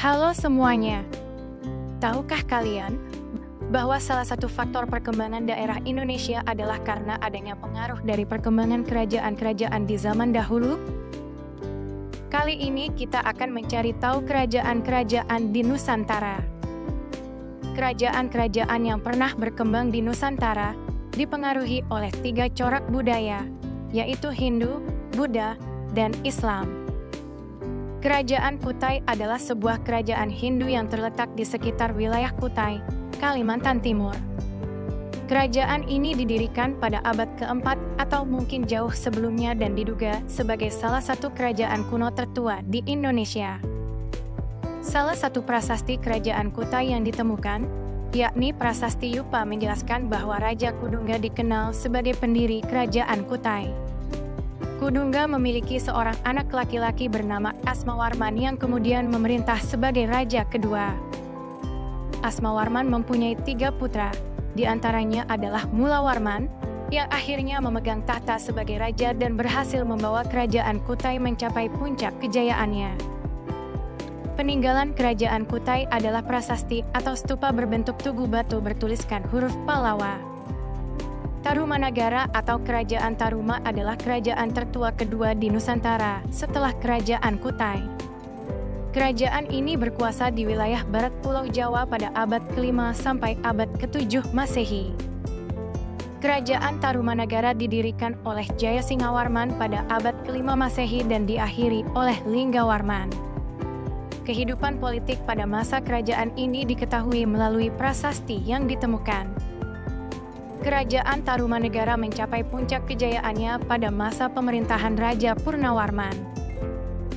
Halo semuanya, tahukah kalian bahwa salah satu faktor perkembangan daerah Indonesia adalah karena adanya pengaruh dari perkembangan kerajaan-kerajaan di zaman dahulu? Kali ini kita akan mencari tahu kerajaan-kerajaan di Nusantara. Kerajaan-kerajaan yang pernah berkembang di Nusantara dipengaruhi oleh 3 corak budaya, yaitu Hindu, Buddha, dan Islam. Kerajaan Kutai adalah sebuah kerajaan Hindu yang terletak di sekitar wilayah Kutai, Kalimantan Timur. Kerajaan ini didirikan pada abad keempat atau mungkin jauh sebelumnya dan diduga sebagai salah satu kerajaan kuno tertua di Indonesia. Salah satu prasasti kerajaan Kutai yang ditemukan, yakni Prasasti Yupa, menjelaskan bahwa Raja Kudungga dikenal sebagai pendiri kerajaan Kutai. Kudungga memiliki seorang anak laki-laki bernama Asmawarman yang kemudian memerintah sebagai raja kedua. Asmawarman mempunyai 3 putra, di antaranya adalah Mulawarman, yang akhirnya memegang tahta sebagai raja dan berhasil membawa kerajaan Kutai mencapai puncak kejayaannya. Peninggalan kerajaan Kutai adalah prasasti atau stupa berbentuk tugu batu bertuliskan huruf Pallawa. Tarumanagara atau Kerajaan Taruma adalah kerajaan tertua kedua di Nusantara setelah Kerajaan Kutai. Kerajaan ini berkuasa di wilayah barat Pulau Jawa pada abad ke-5 sampai abad ke-7 Masehi. Kerajaan Tarumanagara didirikan oleh Jayasingawarman pada abad ke-5 Masehi dan diakhiri oleh Linggawarman. Kehidupan politik pada masa kerajaan ini diketahui melalui prasasti yang ditemukan. Kerajaan Tarumanegara mencapai puncak kejayaannya pada masa pemerintahan Raja Purnawarman.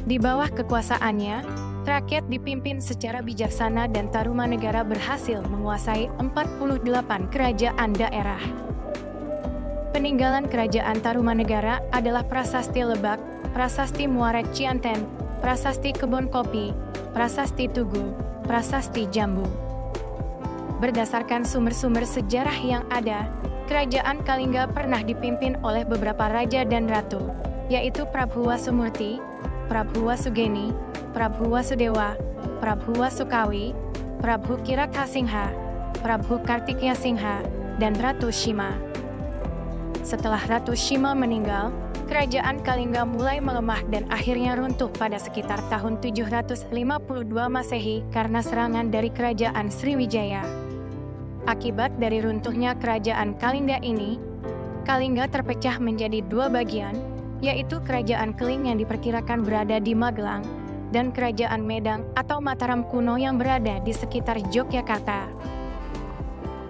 Di bawah kekuasaannya, rakyat dipimpin secara bijaksana dan Tarumanegara berhasil menguasai 48 kerajaan daerah. Peninggalan kerajaan Tarumanegara adalah Prasasti Lebak, Prasasti Muara Cianten, Prasasti Kebon Kopi, Prasasti Tugu, Prasasti Jambu. Berdasarkan sumber-sumber sejarah yang ada, Kerajaan Kalingga pernah dipimpin oleh beberapa raja dan ratu, yaitu Prabu Wasumurti, Prabu Wasugeni, Prabu Wasudewa, Prabu Wasukawi, Prabu Kirakasingha, Prabu Kartikeasingha, dan Ratu Shima. Setelah Ratu Shima meninggal, Kerajaan Kalingga mulai melemah dan akhirnya runtuh pada sekitar tahun 752 Masehi karena serangan dari Kerajaan Sriwijaya. Akibat dari runtuhnya Kerajaan Kalingga ini, Kalingga terpecah menjadi 2 bagian, yaitu Kerajaan Keling yang diperkirakan berada di Magelang, dan Kerajaan Medang atau Mataram kuno yang berada di sekitar Yogyakarta.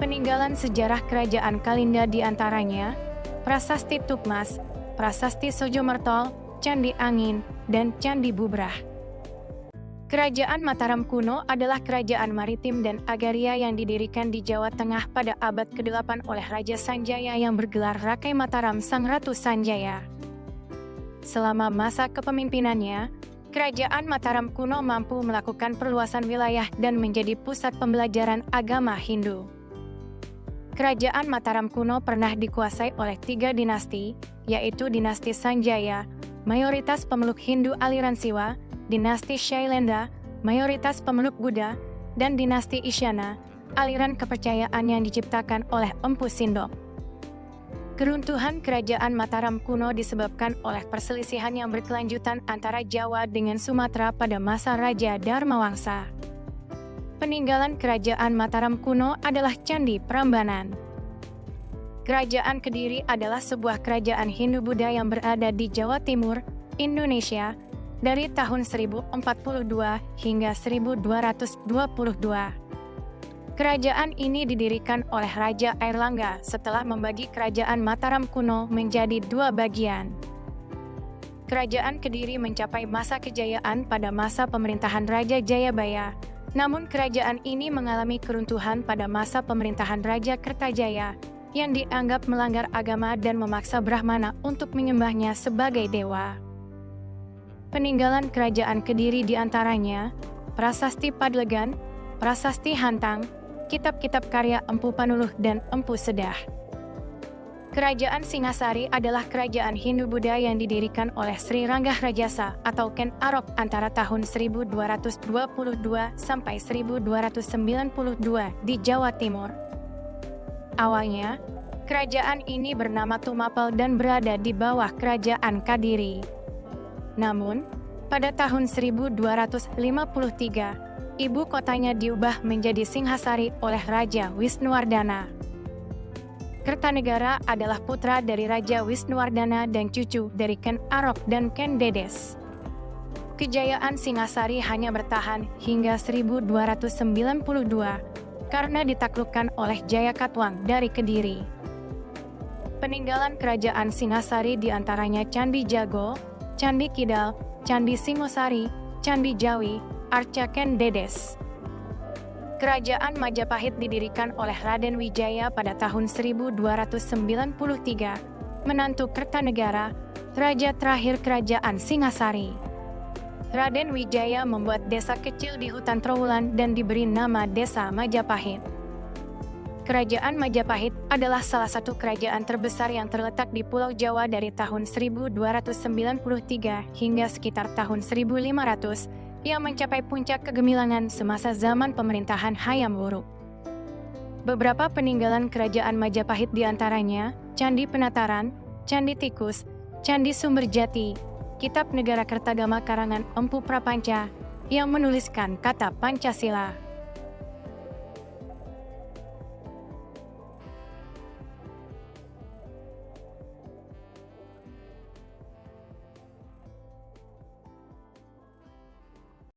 Peninggalan sejarah Kerajaan Kalingga diantaranya Prasasti Tukmas, Prasasti Sojomertol, Candi Angin, dan Candi Bubrah. Kerajaan Mataram kuno adalah kerajaan maritim dan agraria yang didirikan di Jawa Tengah pada abad ke-8 oleh Raja Sanjaya yang bergelar Rakai Mataram Sang Ratu Sanjaya. Selama masa kepemimpinannya, Kerajaan Mataram kuno mampu melakukan perluasan wilayah dan menjadi pusat pembelajaran agama Hindu. Kerajaan Mataram kuno pernah dikuasai oleh 3 dinasti, yaitu Dinasti Sanjaya, mayoritas pemeluk Hindu aliran Siwa, Dinasti Shailendra, mayoritas pemeluk Buddha, dan Dinasti Isyana, aliran kepercayaan yang diciptakan oleh Empu Sindok. Keruntuhan Kerajaan Mataram kuno disebabkan oleh perselisihan yang berkelanjutan antara Jawa dengan Sumatera pada masa Raja Dharmawangsa. Peninggalan Kerajaan Mataram kuno adalah Candi Prambanan. Kerajaan Kediri adalah sebuah kerajaan Hindu-Buddha yang berada di Jawa Timur, Indonesia, dari tahun 1042 hingga 1222. Kerajaan ini didirikan oleh Raja Airlangga setelah membagi Kerajaan Mataram kuno menjadi 2 bagian. Kerajaan Kediri mencapai masa kejayaan pada masa pemerintahan Raja Jayabaya, namun kerajaan ini mengalami keruntuhan pada masa pemerintahan Raja Kertajaya yang dianggap melanggar agama dan memaksa Brahmana untuk menyembahnya sebagai dewa. Peninggalan Kerajaan Kediri diantaranya Prasasti Padlegan, Prasasti Hantang, kitab-kitab karya Empu Panuluh dan Empu Sedah. Kerajaan Singasari adalah kerajaan Hindu-Buddha yang didirikan oleh Sri Ranggahrajasa atau Ken Arok antara tahun 1222 sampai 1292 di Jawa Timur. Awalnya, kerajaan ini bernama Tumapel dan berada di bawah Kerajaan Kadiri. Namun, pada tahun 1253, ibu kotanya diubah menjadi Singhasari oleh Raja Wisnuwardana. Kertanegara adalah putra dari Raja Wisnuwardana dan cucu dari Ken Arok dan Ken Dedes. Kejayaan Singasari hanya bertahan hingga 1292 karena ditaklukkan oleh Jayakatwang dari Kediri. Peninggalan kerajaan Singasari diantaranya Candi Jago, Candi Kidal, Candi Singosari, Candi Jawi, Arca Ken Dedes. Kerajaan Majapahit didirikan oleh Raden Wijaya pada tahun 1293, menantu Kertanegara, raja terakhir kerajaan Singasari. Raden Wijaya membuat desa kecil di hutan Trowulan dan diberi nama Desa Majapahit. Kerajaan Majapahit adalah salah satu kerajaan terbesar yang terletak di Pulau Jawa dari tahun 1293 hingga sekitar tahun 1500, yang mencapai puncak kegemilangan semasa zaman pemerintahan Hayam Wuruk. Beberapa peninggalan kerajaan Majapahit diantaranya Candi Penataran, Candi Tikus, Candi Sumberjati, Kitab Negara Kertagama karangan Empu Prapanca yang menuliskan kata Pancasila.